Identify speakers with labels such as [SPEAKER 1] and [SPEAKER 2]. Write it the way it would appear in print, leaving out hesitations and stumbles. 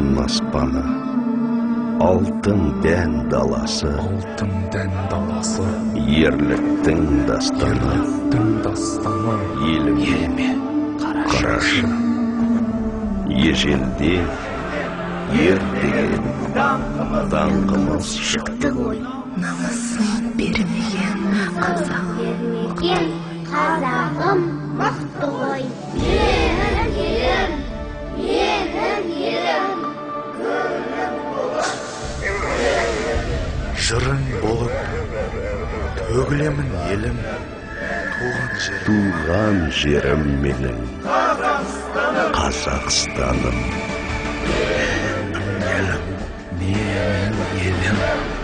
[SPEAKER 1] Елдің аспаны, алтын дән даласы, ерліктің дастаны, еліме қарашы. Ежелде ер деген даңқымыз шықты ғой.
[SPEAKER 2] Намысын бермеген
[SPEAKER 3] қазағым мықты ғой. Менің елім
[SPEAKER 4] жырың болып төгілемін елім,
[SPEAKER 1] туған жерім менің Қазақстаным.
[SPEAKER 4] менің елім